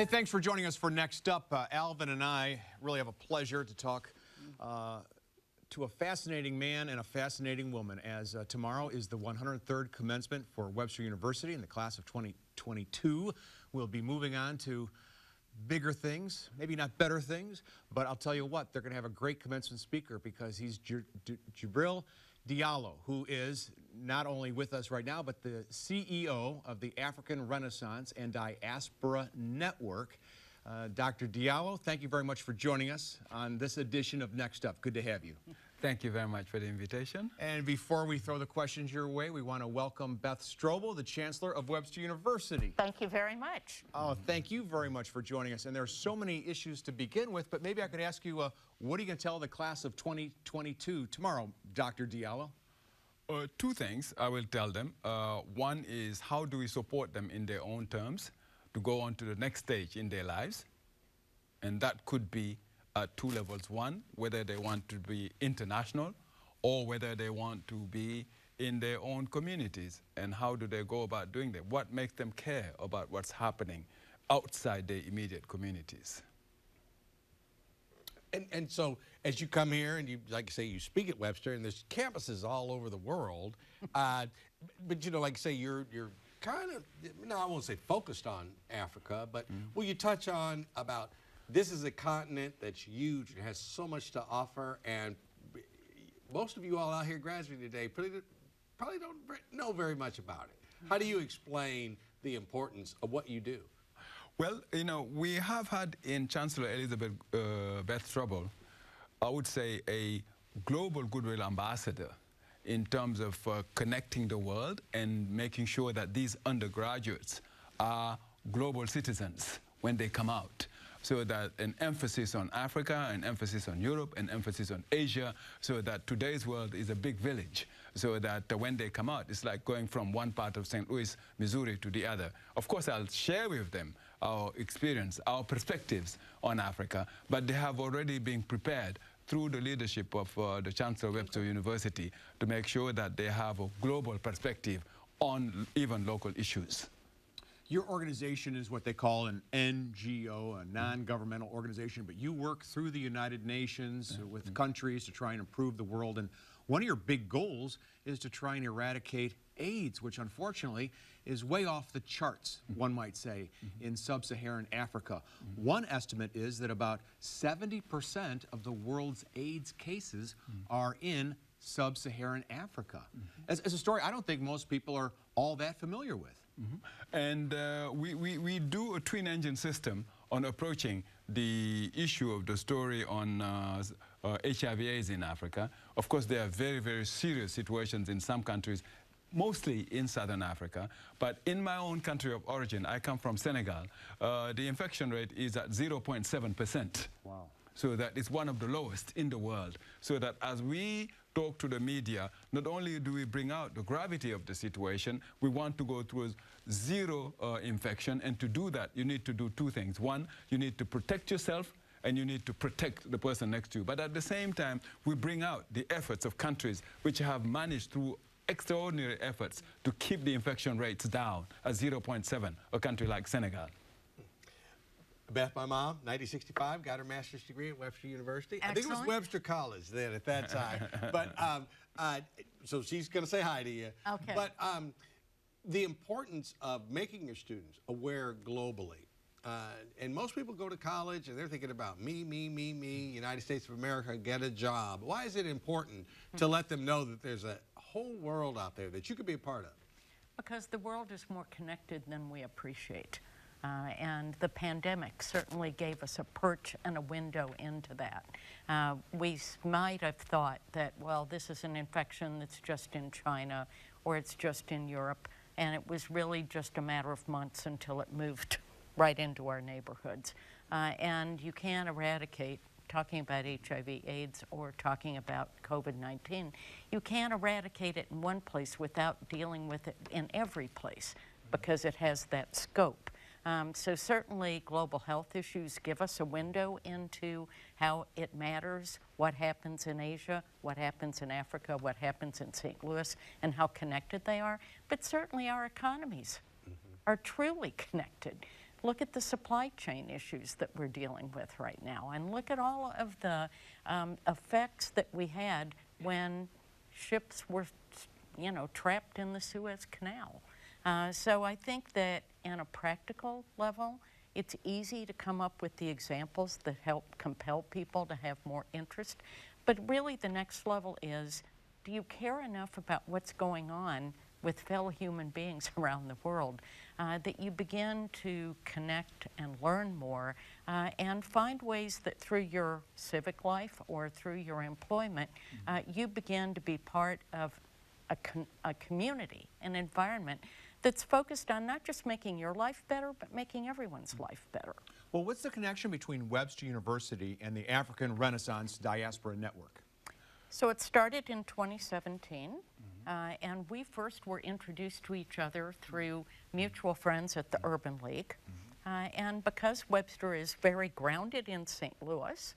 Hey, thanks for joining us for Next Up. Alvin and I really have a pleasure to talk to a fascinating man and a fascinating woman, as tomorrow is the 103rd commencement for Webster University in the class of 2022. We'll be moving on to bigger things, maybe not better things, but I'll tell you what, they're going to have a great commencement speaker because he's Djibril Diallo, who is not only with us right now, but the CEO of the African Renaissance and Diaspora Network. Dr. Diallo, thank you very much for joining us on this edition of Next Up. Good to have you. Thank you very much for the invitation. And before we throw the questions your way, we want to welcome Beth Stroble, the Chancellor of Webster University. Thank you very much. Oh, thank you very much for joining us. And there are so many issues to begin with, but maybe I could ask you, what are you going to tell the class of 2022 tomorrow, Dr. Diallo? Two things I will tell them. One is, how do we support them in their own terms to go on to the next stage in their lives? And that could be at two levels. One, whether they want to be international or whether they want to be in their own communities. And how do they go about doing that? What makes them care about what's happening outside their immediate communities? And so, as you come here and you, like I say, you speak at Webster, and there's campuses all over the world, but you know, like I say, you're kind of, no, I won't say focused on Africa, but will you touch on about this is a continent that's huge and has so much to offer, and most of you all out here graduating today probably don't know very much about it. How do you explain the importance of what you do? Well, you know, we have had in Chancellor Elizabeth Beth Stroble, I would say, a global goodwill ambassador in terms of connecting the world and making sure that these undergraduates are global citizens when they come out. So that an emphasis on Africa, an emphasis on Europe, an emphasis on Asia, so that today's world is a big village, so that when they come out, it's like going from one part of St. Louis, Missouri to the other. Of course, I'll share with them our experience, our perspectives on Africa, but they have already been prepared through the leadership of the Chancellor of Webster University to make sure that they have a global perspective on even local issues. Your organization is what they call an NGO, a non-governmental organization, but you work through the United Nations with countries to try and improve the world. And one of your big goals is to try and eradicate AIDS, which unfortunately is way off the charts, one might say, in sub-Saharan Africa. One estimate is that about 70% of the world's AIDS cases are in sub-Saharan Africa. As a story I don't think most people are all that familiar with. And we do a twin-engine system on approaching the issue of the story on HIV/AIDS in Africa. Of course, there are very, very serious situations in some countries, mostly in Southern Africa. But in my own country of origin, I come from Senegal, the infection rate is at 0.7%. Wow. So that is one of the lowest in the world. So that as we talk to the media, not only do we bring out the gravity of the situation, we want to go towards zero infection. And to do that, you need to do two things. One, you need to protect yourself, and you need to protect the person next to you. But at the same time, we bring out the efforts of countries which have managed through extraordinary efforts to keep the infection rates down at 0.7, a country like Senegal. Beth, my mom, 1965, got her master's degree at Webster University. Excellent. I think it was Webster College then at that time. But so she's going to say hi to you. Okay. But the importance of making your students aware globally. And most people go to college and they're thinking about me, United States of America, get a job. Why is it important to let them know that there's a whole world out there that you could be a part of? Because the world is more connected than we appreciate. And the pandemic certainly gave us a perch and a window into that. We might have thought that, well, this is an infection that's just in China or it's just in Europe, and it was really just a matter of months until it moved right into our neighborhoods. And you can't eradicate, talking about HIV/AIDS or talking about COVID-19, you can't eradicate it in one place without dealing with it in every place because it has that scope. So certainly global health issues give us a window into how it matters, what happens in Asia, what happens in Africa, what happens in St. Louis, and how connected they are. But certainly our economies are truly connected. look at the supply chain issues that we're dealing with right now, and look at all of the effects that we had when ships were, you know, trapped in the Suez Canal. So I think that on a practical level, it's easy to come up with the examples that help compel people to have more interest. But really the next level is, do you care enough about what's going on with fellow human beings around the world that you begin to connect and learn more and find ways that through your civic life or through your employment, you begin to be part of a community, an environment that's focused on not just making your life better, but making everyone's life better. Well, what's the connection between Webster University and the African Renaissance Diaspora Network? So it started in 2017, and we first were introduced to each other through mutual friends at the Urban League. And because Webster is very grounded in St. Louis,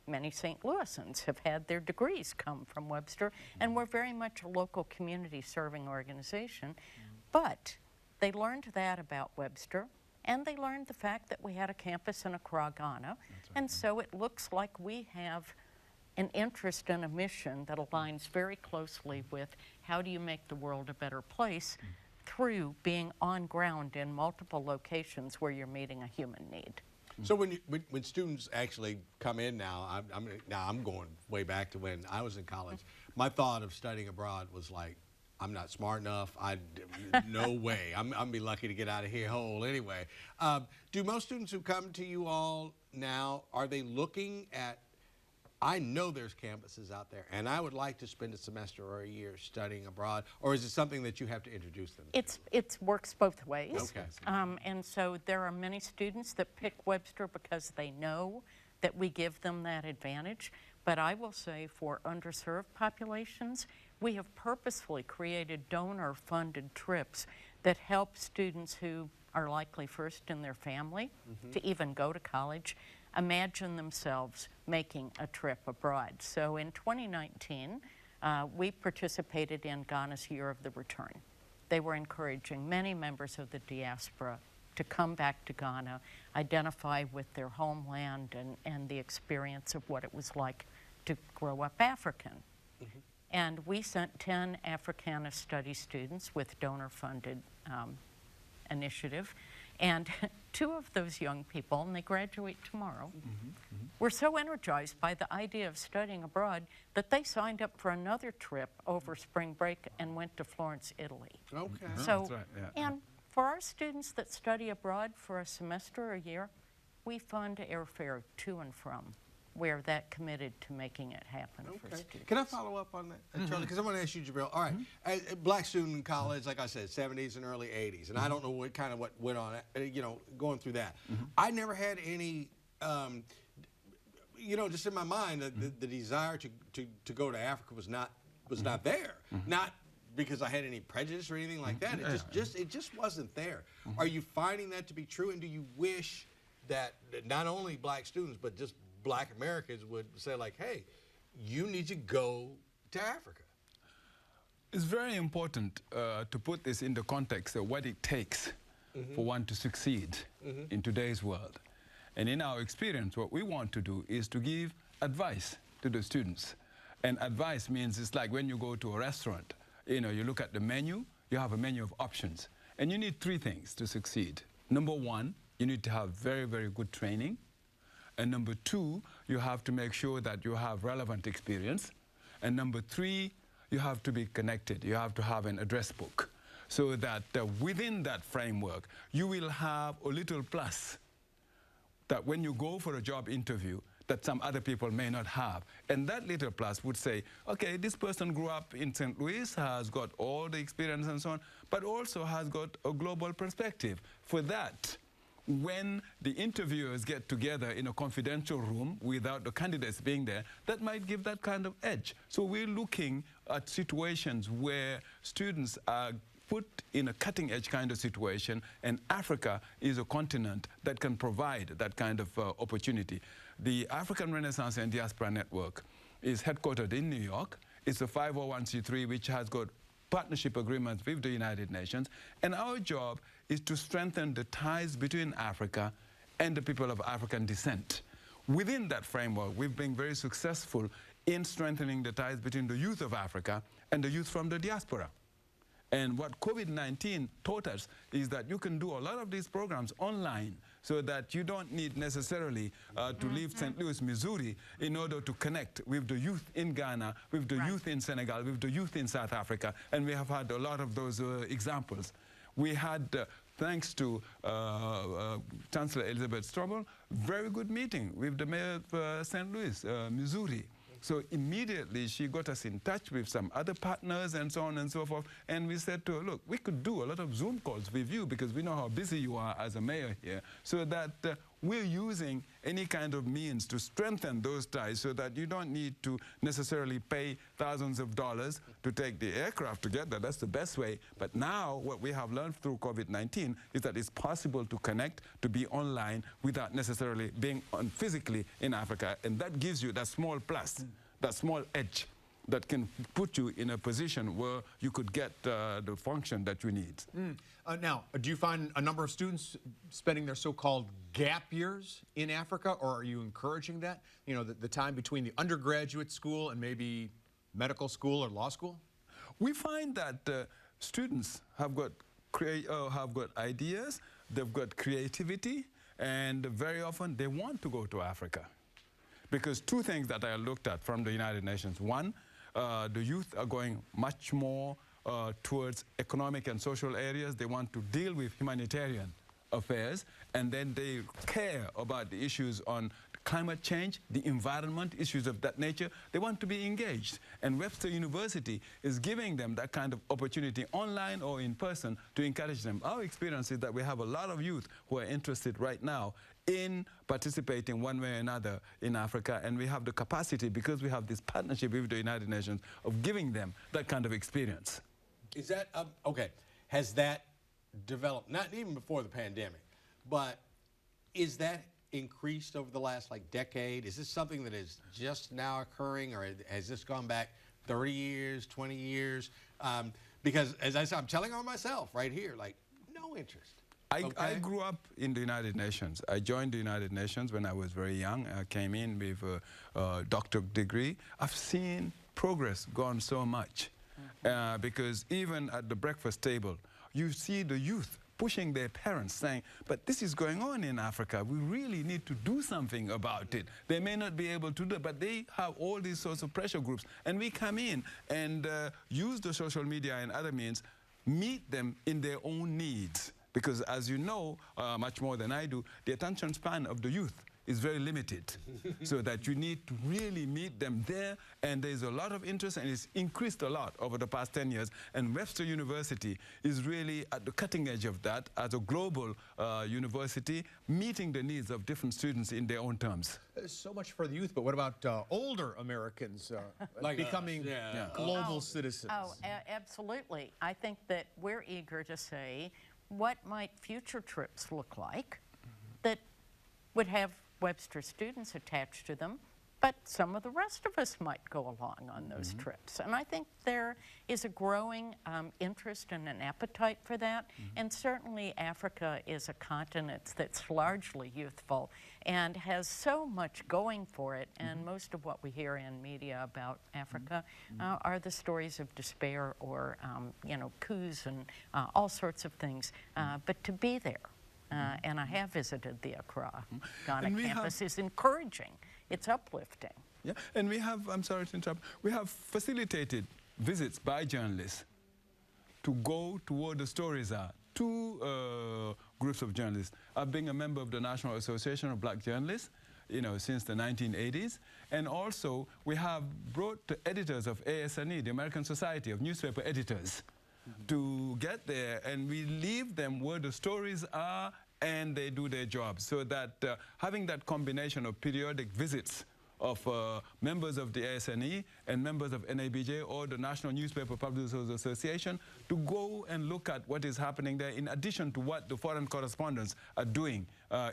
many St. Louisans have had their degrees come from Webster, and we're very much a local community serving organization. But they learned that about Webster, and they learned the fact that we had a campus in Accra, Ghana, and so it looks like we have an interest and a mission that aligns very closely with how do you make the world a better place through being on ground in multiple locations where you're meeting a human need. So when students actually come in now, I'm going way back to when I was in college. My thought of studying abroad was like, I'm not smart enough. No way. I'm gonna be lucky to get out of here whole anyway. Do most students who come to you all now, are they looking at, I know there's campuses out there, and I would like to spend a semester or a year studying abroad, or is it something that you have to introduce them to? It works both ways. Okay. And so there are many students that pick Webster because they know that we give them that advantage. But I will say for underserved populations, we have purposefully created donor-funded trips that help students who are likely first in their family to even go to college imagine themselves making a trip abroad. So in 2019, we participated in Ghana's Year of the Return. They were encouraging many members of the diaspora to come back to Ghana, identify with their homeland and the experience of what it was like to grow up African. And we sent 10 Africana study students with donor-funded initiative. And 2 of those young people, and they graduate tomorrow, were so energized by the idea of studying abroad that they signed up for another trip over spring break and went to Florence, Italy. Okay. So, That's right, yeah. and for our students that study abroad for a semester or a year, we fund airfare to and from where that committed to making it happen for students. Can I follow up on that, Charlie? Because I want to ask you, Djibril. All right, black student in college, like I said, 70s and early 80s, and I don't know what went on, you know, going through that. I never had any, you know, just in my mind, the desire to go to Africa was not there. Not because I had any prejudice or anything like that. It just wasn't there. Are you finding that to be true, and do you wish that not only black students but just black Americans would say, like, hey, you need to go to Africa? It's very important to put this in the context of what it takes for one to succeed in today's world. And in our experience, what we want to do is to give advice to the students. And advice means it's like when you go to a restaurant, you know, you look at the menu, you have a menu of options. And you need 3 things to succeed. Number 1, you need to have very, very good training. And number 2, you have to make sure that you have relevant experience. And number 3, you have to be connected. You have to have an address book so that within that framework, you will have a little plus that when you go for a job interview that some other people may not have. And that little plus would say, okay, this person grew up in St. Louis, has got all the experience and so on, but also has got a global perspective. For that, when the interviewers get together in a confidential room without the candidates being there, that might give that kind of edge. So we're looking at situations where students are put in a cutting-edge kind of situation, and Africa is a continent that can provide that kind of opportunity. The African Renaissance and Diaspora Network is headquartered in New York. It's a 501c3 which has got partnership agreements with the United Nations. And our job is to strengthen the ties between Africa and the people of African descent. Within that framework, we've been very successful in strengthening the ties between the youth of Africa and the youth from the diaspora. And what COVID-19 taught us is that you can do a lot of these programs online so that you don't need necessarily to leave St. Louis, Missouri in order to connect with the youth in Ghana, with the youth in Senegal, with the youth in South Africa. And we have had a lot of those examples. We had, thanks to Chancellor Elizabeth Stroble, very good meeting with the mayor of St. Louis, Missouri. So immediately she got us in touch with some other partners and so on and so forth. And we said to her, look, we could do a lot of Zoom calls with you because we know how busy you are as a mayor here, so that we're using any kind of means to strengthen those ties so that you don't need to necessarily pay thousands of dollars to take the aircraft together. That's the best way. But now what we have learned through COVID-19 is that it's possible to connect, to be online without necessarily being physically in Africa. And that gives you that small plus, that small edge that can put you in a position where you could get the function that you need. Now, do you find a number of students spending their so-called gap years in Africa, or are you encouraging that? You know, the time between the undergraduate school and maybe medical school or law school? We find that students have got ideas, they've got creativity, and very often they want to go to Africa. Because two things that I looked at from the United Nations. One, the youth are going much more towards economic and social areas. They want to deal with humanitarian affairs, and then they care about the issues on climate change, the environment, issues of that nature. They want to be engaged. And Webster University is giving them that kind of opportunity online or in person to encourage them. Our experience is that we have a lot of youth who are interested right now in participating one way or another in Africa, and we have the capacity, because we have this partnership with the United Nations, of giving them that kind of experience. Is that, okay, has that developed, not even before the pandemic, but is that increased over the last decade? Is this something that is just now occurring, or has this gone back 30 years, 20 years? Because as I said, I'm telling on myself right here, no interest. I grew up in the United Nations. I joined the United Nations when I was very young. I came in with a doctorate degree. I've seen progress gone so much because even at the breakfast table, you see the youth pushing their parents, saying, but this is going on in Africa. We really need to do something about it. They may not be able to do it, but they have all these sorts of pressure groups. And we come in and use the social media and other means, meet them in their own needs. Because as you know, much more than I do, the attention span of the youth is very limited. So that you need to really meet them there, and there's a lot of interest, and it's increased a lot over the past 10 years. And Webster University is really at the cutting edge of that as a global university, meeting the needs of different students in their own terms. So much for the youth, but what about older Americans becoming global citizens? Oh, absolutely. I think that we're eager to say, what might future trips look like that would have Webster students attached to them, but some of the rest of us might go along on those trips. And I think there is a growing interest and an appetite for that. And certainly Africa is a continent that's largely youthful and has so much going for it. And most of what we hear in media about Africa are the stories of despair or, coups and all sorts of things. But to be there, and I have visited the Accra, Ghana campus, is encouraging. It's uplifting. Yeah, and we have, I'm sorry to interrupt, we have facilitated visits by journalists to go to where the stories are. Two groups of journalists. I've been a member of the National Association of Black Journalists, since the 1980s. And also, we have brought the editors of ASNE, the American Society of Newspaper Editors, to get there, and we leave them where the stories are, and they do their job. So that having that combination of periodic visits of members of the ASNE and members of NABJ or the National Newspaper Publishers Association to go and look at what is happening there, in addition to what the foreign correspondents are doing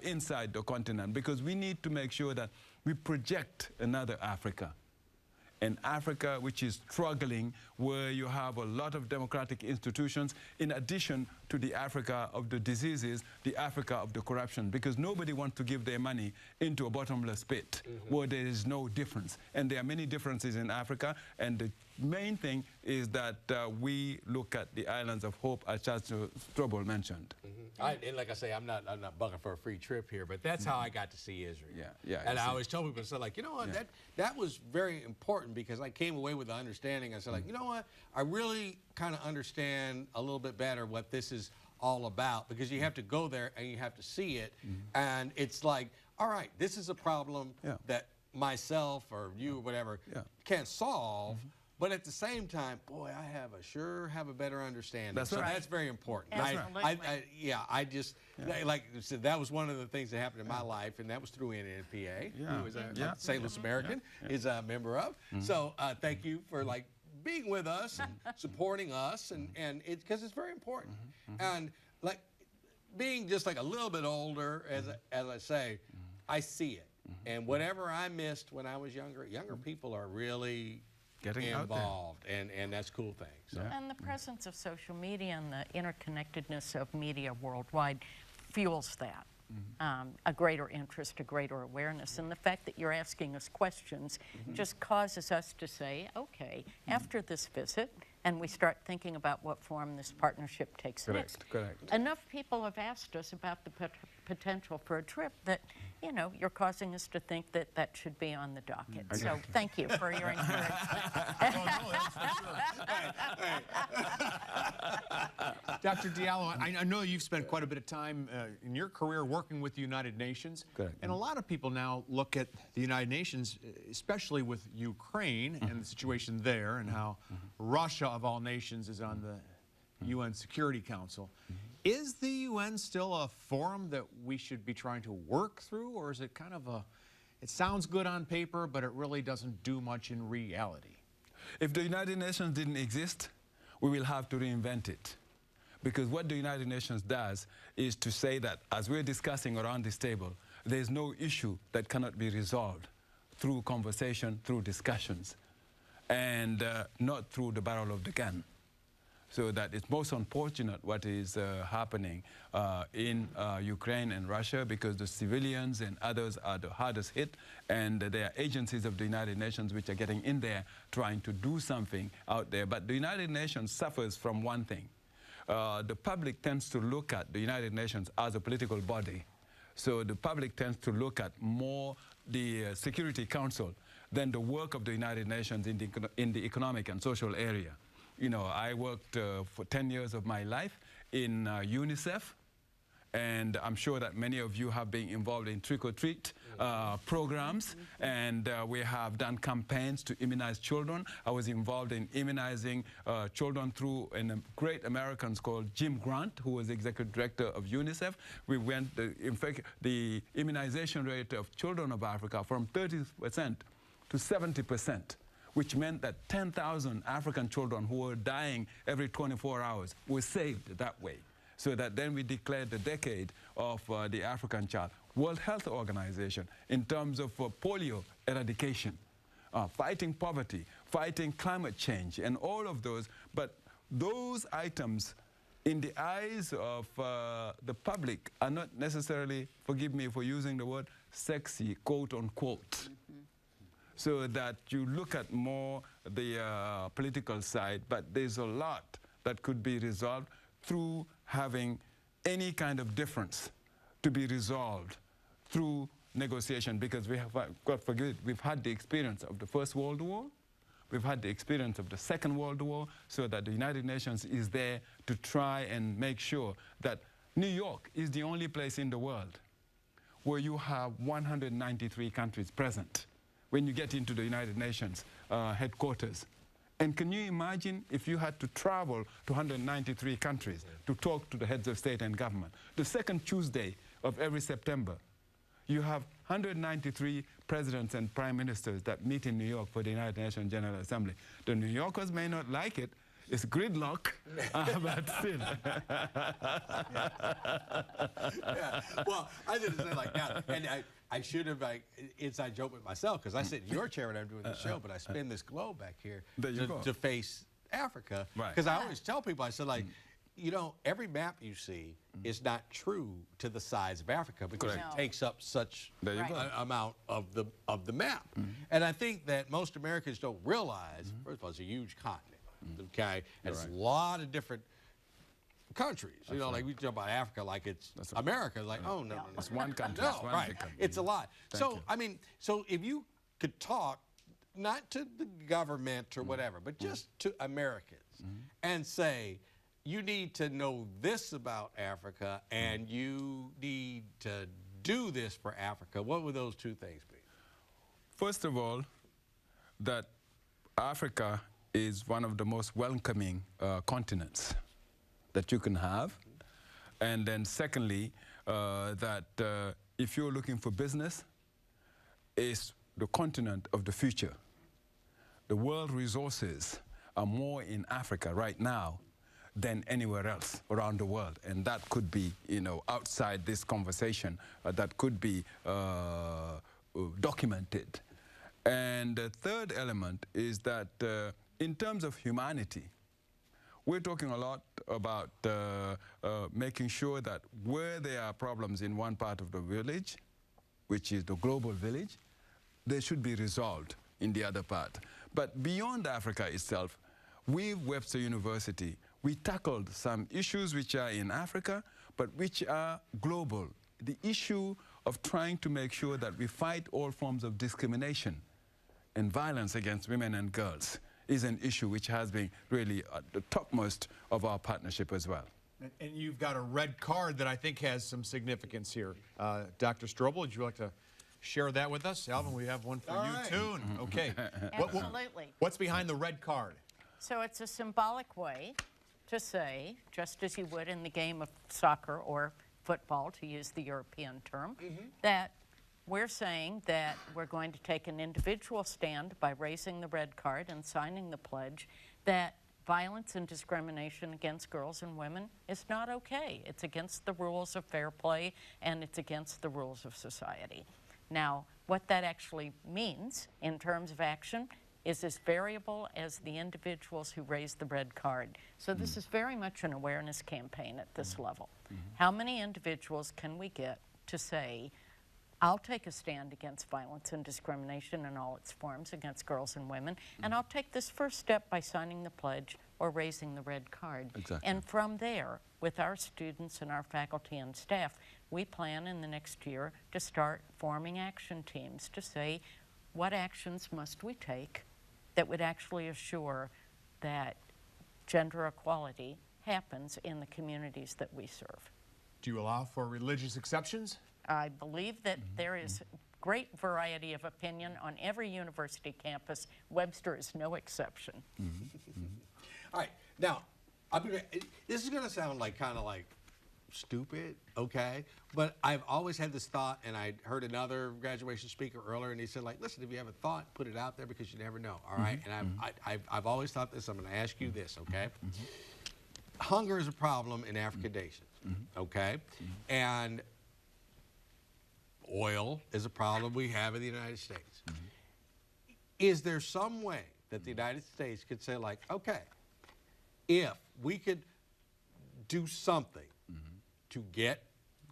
inside the continent, because we need to make sure that we project another Africa. and Africa, which is struggling, where you have a lot of democratic institutions, in addition to the Africa of the diseases, the Africa of the corruption, because nobody wants to give their money into a bottomless pit where there is no difference. And there are many differences in Africa, and the main thing is that we look at the islands of hope, as Chancellor Stroble mentioned. And like I say, I'm not bucking for a free trip here, but that's how I got to see Israel. And I always tell people, so like, you know what, that was very important, because I came away with the understanding. I said, like, you know what, I really kind of understand a little bit better what this is all about, because you have to go there and you have to see it, and it's like, all right, this is a problem that myself or you or whatever can't solve. But at the same time, boy, I sure have a better understanding. That's so right. that's very important. Absolutely. I just, like I said, that was one of the things that happened in my life, and that was through NNPA, who is a St. Louis American, is a member of. So thank you for like being with us and supporting us, and it's because it's very important. And like being just like a little bit older, as I say, I see it. And whatever I missed when I was younger people are really getting involved, and that's a cool thing. So. And the presence of social media and the interconnectedness of media worldwide fuels that. A greater interest, a greater awareness. And the fact that you're asking us questions just causes us to say, okay, after this visit, and we start thinking about what form this partnership takes next. Correct. Enough people have asked us about the potential for a trip that, you know, you're causing us to think that that should be on the docket. So thank you for your encouragement. Dr. Diallo, I know you've spent quite a bit of time in your career working with the United Nations. Correct. And a lot of people now look at the United Nations, especially with Ukraine and the situation there, and how Russia, of all nations, is on the UN Security Council. Is the UN still a forum that we should be trying to work through, or is it kind of it sounds good on paper, but it really doesn't do much in reality? If the United Nations didn't exist, we will have to reinvent it. Because what the United Nations does is to say that, as we're discussing around this table, there's no issue that cannot be resolved through conversation, through discussions, and not through the barrel of the gun. So that it's most unfortunate what is happening in Ukraine and Russia, because the civilians and others are the hardest hit, and there are agencies of the United Nations which are getting in there trying to do something out there. But the United Nations suffers from one thing. The public tends to look at the United Nations as a political body. So the public tends to look at more the Security Council than the work of the United Nations in the economic and social area. You know, I worked for 10 years of my life in UNICEF, and I'm sure that many of you have been involved in trick-or-treat programs, and we have done campaigns to immunize children. I was involved in immunizing children through a great American called Jim Grant, who was the executive director of UNICEF. We went, in fact, the immunization rate of children of Africa from 30% to 70%. Which meant that 10,000 African children who were dying every 24 hours were saved that way. So that then we declared the decade of the African child. World Health Organization, in terms of polio eradication, fighting poverty, fighting climate change, and all of those. But those items, in the eyes of the public, are not necessarily, forgive me for using the word, sexy, quote unquote. So that you look at more the political side, but there's a lot that could be resolved through having any kind of difference to be resolved through negotiation, because we have, God forbid, we've had the experience of the First World War, we've had the experience of the Second World War, so that the United Nations is there to try and make sure that New York is the only place in the world where you have 193 countries present when you get into the United Nations headquarters. And can you imagine if you had to travel to 193 countries to talk to the heads of state and government? The second Tuesday of every September, you have 193 presidents and prime ministers that meet in New York for the United Nations General Assembly. The New Yorkers may not like it. It's gridlock, but still. Yeah. Well, I didn't say like that, and I should have like inside joke with myself because I sit in your chair when I'm doing the show, but I spin this globe back here to face Africa because I always tell people I said like. You know, every map you see is not true to the size of Africa because it takes up such amount of the map. And I think that most Americans don't realize, first of all, it's a huge continent, okay? And it's a lot of different countries. You know, like we talk about Africa like it's America. Like, oh, no. It's one country. No, it's one right. It's a lot. So, I mean, so if you could talk, not to the government or whatever, but just to Americans and say, you need to know this about Africa, and you need to do this for Africa. What would those two things be? First of all, that Africa is one of the most welcoming continents that you can have. And then secondly, that if you're looking for business, it's the continent of the future. The world resources are more in Africa right now than anywhere else around the world. And that could be, you know, outside this conversation, that could be documented. And the third element is that in terms of humanity, we're talking a lot about making sure that where there are problems in one part of the village, which is the global village, they should be resolved in the other part. But beyond Africa itself, with Webster University, we tackled some issues which are in Africa, but which are global. The issue of trying to make sure that we fight all forms of discrimination and violence against women and girls is an issue which has been really at the topmost of our partnership as well. And you've got a red card that I think has some significance here. Dr. Stroble, would you like to share that with us? Alvin, we have one for you too. Okay. Absolutely. What's behind the red card? So it's a symbolic way to say, just as you would in the game of soccer or football, to use the European term, that we're saying that we're going to take an individual stand by raising the red card and signing the pledge that violence and discrimination against girls and women is not okay. It's against the rules of fair play, and it's against the rules of society. Now, what that actually means in terms of action is as variable as the individuals who raise the red card. So this is very much an awareness campaign at this level. How many individuals can we get to say, I'll take a stand against violence and discrimination in all its forms against girls and women, and I'll take this first step by signing the pledge or raising the red card. Exactly. And from there, with our students and our faculty and staff, we plan in the next year to start forming action teams to say, what actions must we take that would actually assure that gender equality happens in the communities that we serve. Do you allow for religious exceptions? I believe that there is great variety of opinion on every university campus. Webster is no exception. All right, now, this is going to sound like kind of like stupid, okay? But I've always had this thought, and I heard another graduation speaker earlier, and he said, like, listen, if you have a thought, put it out there because you never know, all right? And I've always thought this. I'm going to ask you this, okay? Hunger is a problem in African nations, okay? And oil is a problem we have in the United States. Is there some way that the United States could say, like, okay, if we could do something to get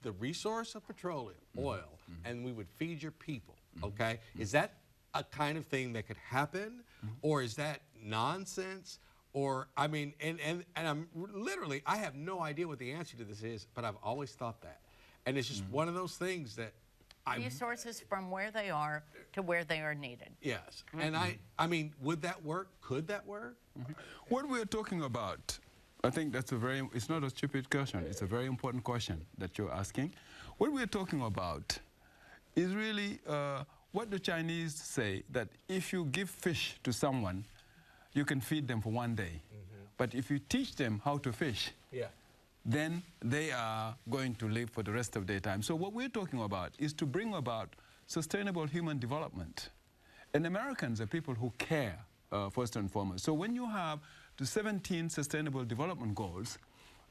the resource of petroleum, oil, and we would feed your people, okay? Is that a kind of thing that could happen? Or is that nonsense? Or, I mean, and I'm literally, I have no idea what the answer to this is, but I've always thought that. And it's just one of those things that Resources from where they are to where they are needed. Yes. And I mean, would that work? Could that work? What we're talking about, I think that's it's not a stupid question. It's a very important question that you're asking. What we're talking about is really what the Chinese say, that if you give fish to someone, you can feed them for one day. But if you teach them how to fish, then they are going to live for the rest of their time. So what we're talking about is to bring about sustainable human development. And Americans are people who care, first and foremost. So when you have the 17 Sustainable Development Goals,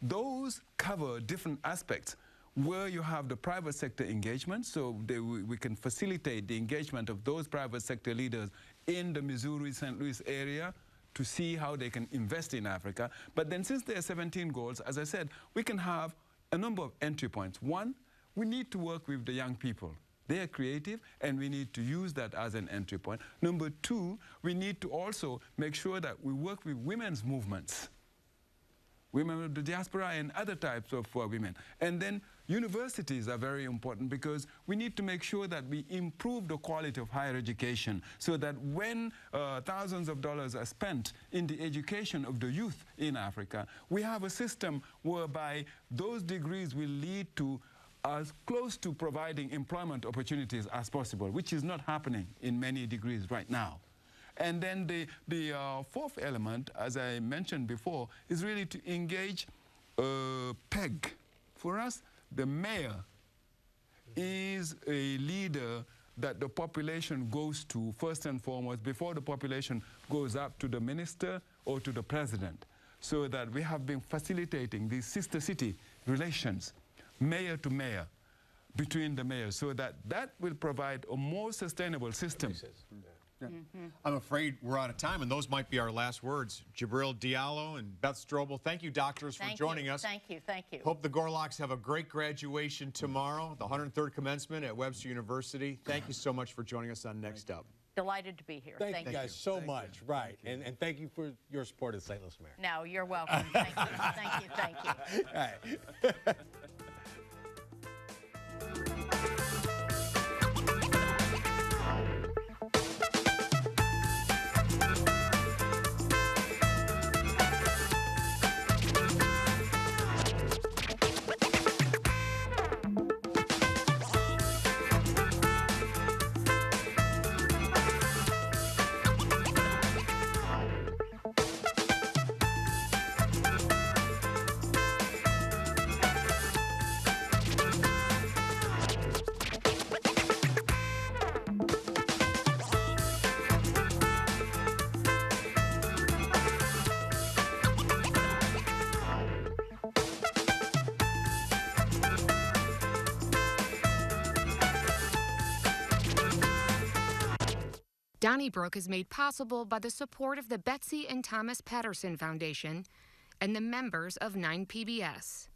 those cover different aspects where you have the private sector engagement, so we can facilitate the engagement of those private sector leaders in the Missouri, St. Louis area to see how they can invest in Africa. But then since there are 17 goals, as I said, we can have a number of entry points. One, we need to work with the young people. They are creative, and we need to use that as an entry point. Number two, we need to also make sure that we work with women's movements, women of the diaspora and other types of women. And then universities are very important because we need to make sure that we improve the quality of higher education so that when thousands of dollars are spent in the education of the youth in Africa, we have a system whereby those degrees will lead to as close to providing employment opportunities as possible, which is not happening in many degrees right now. And then the fourth element, as I mentioned before, is really to engage PEG. For us, the mayor is a leader that the population goes to first and foremost before the population goes up to the minister or to the president, so that we have been facilitating these sister city relations, mayor to mayor, between the mayors, so that will provide a more sustainable system. Yeah. I'm afraid we're out of time, and those might be our last words. Djibril Diallo and Beth Stroble, thank you, doctors, for joining us. Thank you, thank you. Hope the Gorlocks have a great graduation tomorrow, the 103rd commencement at Webster University. Thank you so much for joining us on Next Up. Delighted to be here. Thank you guys so much. Right. And thank you for your support of St. Louis Mayor. No, you're welcome. Thank you, thank you, thank you. All right. Donnybrook is made possible by the support of the Betsy and Thomas Patterson Foundation and the members of 9PBS.